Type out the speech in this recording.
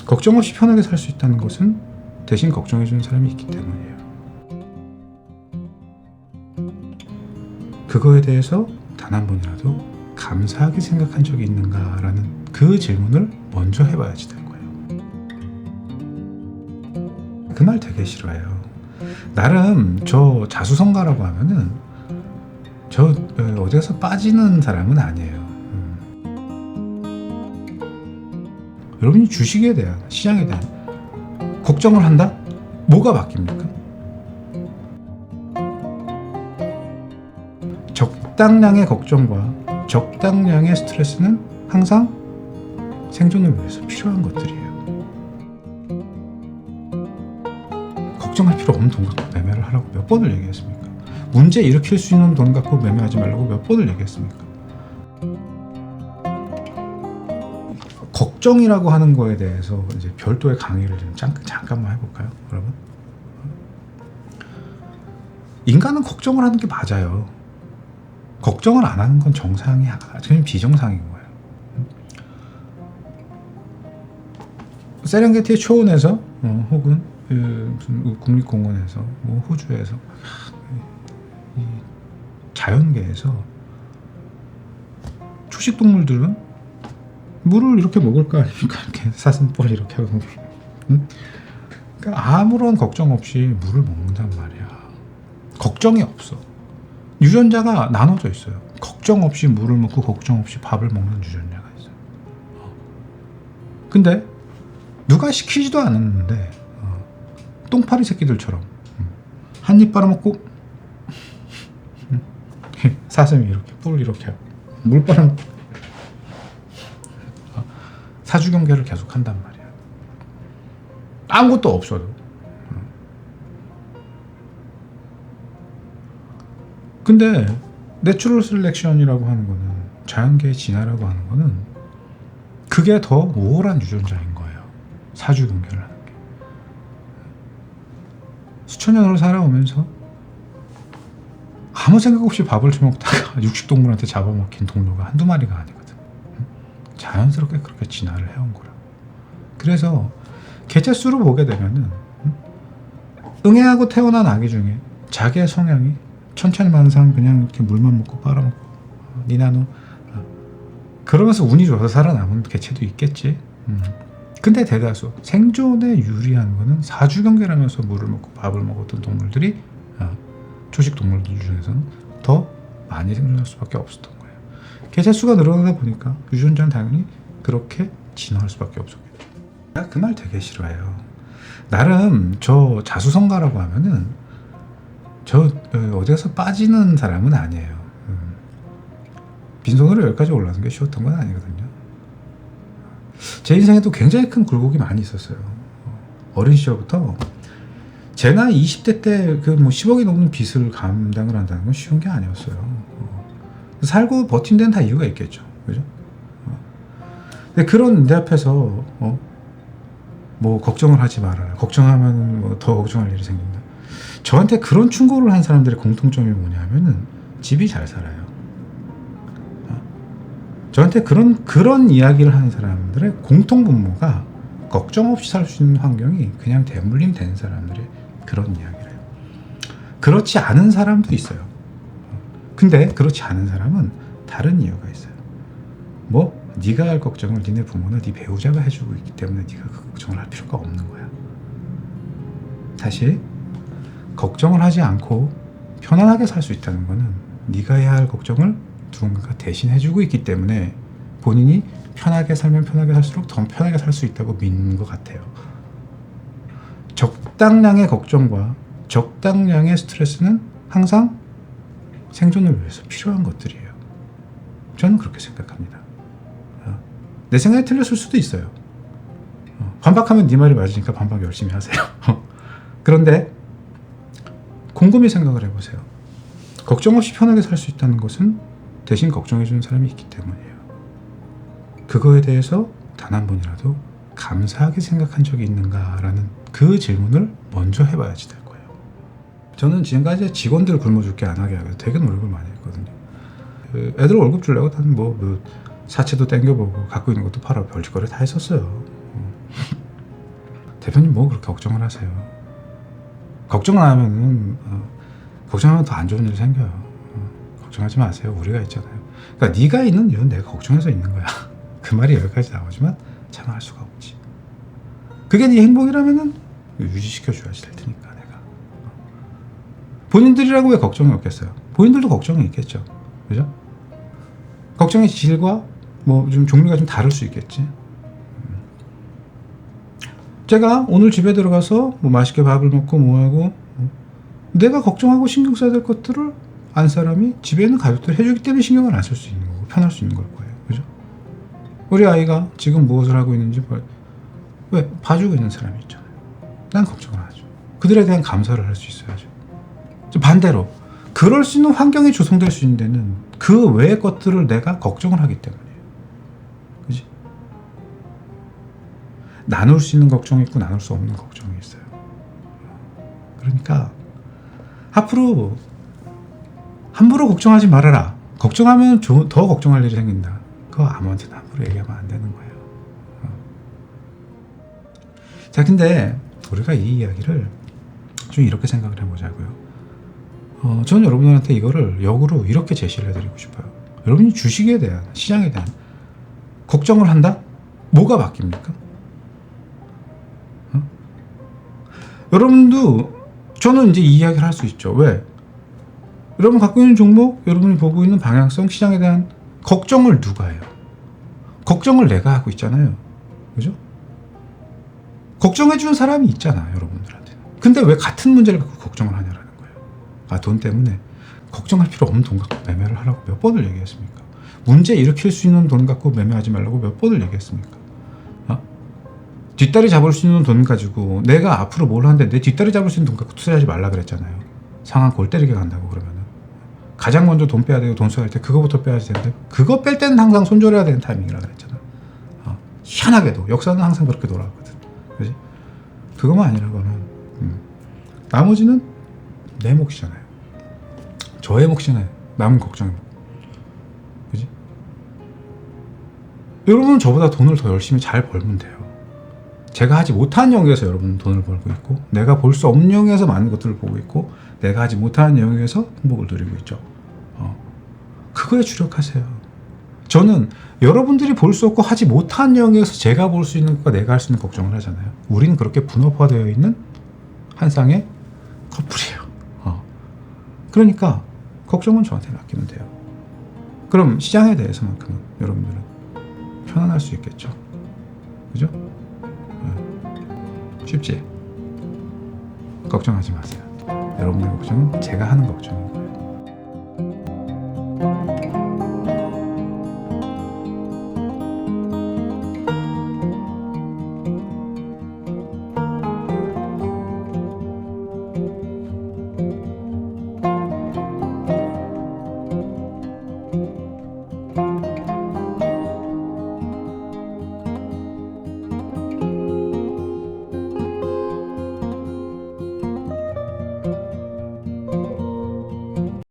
걱정 없이 편하게 살 수 있다는 것은 대신 걱정해주는 사람이 있기 때문이에요. 그거에 대해서 단 한 번이라도 감사하게 생각한 적이 있는가라는 그 질문을 먼저 해봐야지 될 거예요. 그 말 되게 싫어해요. 나름 저 자수성가라고 하면은 저 어디 가서 빠지는 사람은 아니에요. 여러분이 주식에 대한, 시장에 대한 걱정을 한다? 뭐가 바뀝니까? 적당량의 걱정과 적당량의 스트레스는 항상 생존을 위해서 필요한 것들이에요. 걱정할 필요 없는 돈 갖고 매매를 하라고 몇 번을 얘기했습니까? 문제 일으킬 수 있는 돈 갖고 매매하지 말라고 몇 번을 얘기했습니까? 걱정이라고 하는 거에 대해서 이제 별도의 강의를 좀 잠깐만 해볼까요, 여러분? 인간은 걱정을 하는 게 맞아요. 걱정을 안 하는 건 정상이 아니라 비정상인 거예요. 세렝게티 초원에서 혹은 무슨 국립공원에서 호주에서 이 자연계에서 초식 동물들은 물을 이렇게 먹을 거 아닙니까? 이렇게 사슴벌 이렇게 하고 그러니까 아무런 걱정 없이 물을 먹는단 말이야. 걱정이 없어. 유전자가 나눠져 있어요. 걱정 없이 물을 먹고 걱정 없이 밥을 먹는 유전자가 있어요. 근데 누가 시키지도 않았는데 똥파리 새끼들처럼 한 입 빨아먹고 사슴이 이렇게 뿔 이렇게 하고 물 빨아먹고 사주경계를 계속 한단 말이야. 아무것도 없어도. 근데 내추럴 셀렉션이라고 하는 거는, 자연계의 진화라고 하는 거는 그게 더 우월한 유전자인 거예요. 사주경계를 하는 게. 수천 년을 살아오면서 아무 생각 없이 밥을 처먹다가 육식동물한테 잡아먹힌 동료가 한두 마리가 아니거든. 자연스럽게 그렇게 진화를 해온 거라. 그래서 개체수로 보게 되면은 응애하고 태어난 아기 중에 자기의 성향이 천천만상 그냥 이렇게 물만 먹고 빨아먹고 니나노 그러면서 운이 좋아서 살아남은 개체도 있겠지. 근데 대다수 생존에 유리한 거는 사주경계라면서 물을 먹고 밥을 먹었던 동물들이 초식 동물들 중에서는 더 많이 생존할 수밖에 없었던 거예요. 개체수가 늘어나다 보니까 유전자는 당연히 그렇게 진화할 수밖에 없었겠죠. 내가 그 말 되게 싫어해요. 나름 저 자수성가라고 하면은 저 어디 가서 빠지는 사람은 아니에요. 빈손으로 여기까지 올라가는 게 쉬웠던 건 아니거든요. 제 인생에도 굉장히 큰 굴곡이 많이 있었어요. 어린 시절부터 제 나이 20대 때 그 뭐 10억이 넘는 빚을 감당을 한다는 건 쉬운 게 아니었어요. 살고 버틴 데는 다 이유가 있겠죠. 그죠? 근데 그런 내 앞에서 뭐 걱정을 하지 말아라. 걱정하면 뭐 더 걱정할 일이 생긴다. 저한테 그런 충고를 한 사람들의 공통점이 뭐냐면은 집이 잘 살아요. 저한테 그런 이야기를 하는 사람들의 공통 분모가 걱정 없이 살 수 있는 환경이 그냥 대물림 된 사람들의 그런 이야기를 해요. 그렇지 않은 사람도 있어요. 근데 그렇지 않은 사람은 다른 이유가 있어요. 뭐 네가 할 걱정을 니네 부모나 네 배우자가 해주고 있기 때문에 네가 그 걱정을 할 필요가 없는 거야. 다시 걱정을 하지 않고 편안하게 살 수 있다는 거는 네가 해야 할 걱정을 누군가가 대신 해주고 있기 때문에 본인이 편하게 살면 편하게 살수록 더 편하게 살 수 있다고 믿는 것 같아요. 적당량의 걱정과 적당량의 스트레스는 항상 생존을 위해서 필요한 것들이에요. 저는 그렇게 생각합니다. 내 생각이 틀렸을 수도 있어요. 반박하면 네 말이 맞으니까 반박 열심히 하세요. 그런데 곰곰이 생각을 해보세요. 걱정 없이 편하게 살 수 있다는 것은 대신 걱정해주는 사람이 있기 때문이에요. 그거에 대해서 단 한 번이라도 감사하게 생각한 적이 있는가라는 그 질문을 먼저 해봐야지 될 거예요. 저는 지금까지 직원들 굶어 죽게 안 하게 하고 되게 노력을 많이 했거든요. 애들 월급 주려고 뭐 사채도 땡겨보고 갖고 있는 것도 팔아 별짓거리 다 했었어요. 대표님 뭐 그렇게 걱정을 하세요. 걱정을 하면은 걱정하면 더 안 좋은 일 생겨요. 걱정하지 마세요. 우리가 있잖아요. 그러니까 네가 있는 이유는 내가 걱정해서 있는 거야. 그 말이 여기까지 나오지만 참 할 수가 없지. 그게 네 행복이라면은 유지시켜줘야지 될 테니까 내가. 본인들이라고 왜 걱정이 없겠어요? 본인들도 걱정이 있겠죠. 그죠? 걱정의 질과 뭐 좀 종류가 좀 다를 수 있겠지. 제가 오늘 집에 들어가서 뭐 맛있게 밥을 먹고 뭐하고 내가 걱정하고 신경 써야 될 것들을 안 사람이 집에 있는 가족들이 해주기 때문에 신경을 안 쓸 수 있는 거고 편할 수 있는 걸 거예요. 그죠? 우리 아이가 지금 무엇을 하고 있는지 왜 봐주고 있는 사람이 있잖아요. 난 걱정을 안 하죠. 그들에 대한 감사를 할 수 있어야죠. 반대로 그럴 수 있는 환경이 조성될 수 있는 데는 그 외의 것들을 내가 걱정을 하기 때문이에요. 그지? 나눌 수 있는 걱정이 있고 나눌 수 없는 걱정이 있어요. 그러니까 앞으로 함부로 걱정하지 말아라. 걱정하면 더 걱정할 일이 생긴다. 그거 아무한테나 함부로 얘기하면 안 되는 거예요. 자, 근데 우리가 이 이야기를 좀 이렇게 생각을 해보자고요. 저는 여러분들한테 이거를 역으로 이렇게 제시를 해드리고 싶어요. 여러분이 주식에 대한, 시장에 대한 걱정을 한다? 뭐가 바뀝니까? 여러분도 저는 이제 이 이야기를 할 수 있죠. 왜? 여러분 갖고 있는 종목, 여러분이 보고 있는 방향성, 시장에 대한 걱정을 누가 해요? 걱정을 내가 하고 있잖아요. 그죠? 걱정해주는 사람이 있잖아, 여러분들한테. 근데 왜 같은 문제를 갖고 걱정을 하냐라는 거예요. 아, 돈 때문에 걱정할 필요 없는 돈 갖고 매매를 하라고 몇 번을 얘기했습니까? 문제 일으킬 수 있는 돈 갖고 매매하지 말라고 몇 번을 얘기했습니까? 뒷다리 잡을 수 있는 돈 가지고 내가 앞으로 뭘 하는데 내 뒷다리 잡을 수 있는 돈 갖고 투자하지 말라 그랬잖아요. 상한 골 때리게 간다고 그러면은. 가장 먼저 돈 빼야 되고 돈 써야 할 때 그거부터 빼야지 되는데 그거 뺄 때는 항상 손절해야 되는 타이밍이라 그랬잖아. 희한하게도 역사는 항상 그렇게 돌아가거든. 그지? 그것만 아니라고 하면 나머지는 내 몫이잖아요. 저의 몫이잖아요. 남은 걱정이. 그지? 여러분은 저보다 돈을 더 열심히 잘 벌면 돼요. 제가 하지 못한 영역에서 여러분은 돈을 벌고 있고 내가 볼 수 없는 영역에서 많은 것들을 보고 있고 내가 하지 못하는 영역에서 행복을 누리고 있죠. 그거에 주력하세요. 저는 여러분들이 볼 수 없고 하지 못한 영역에서 제가 볼 수 있는 것과 내가 할 수 있는 걱정을 하잖아요. 우리는 그렇게 분업화되어 있는 한 쌍의 커플이에요. 그러니까 걱정은 저한테 맡기면 돼요. 그럼 시장에 대해서만큼은 여러분들은 편안할 수 있겠죠. 그죠? 쉽지? 걱정하지 마세요. 여러분의 걱정은 제가 하는 걱정인 거예요.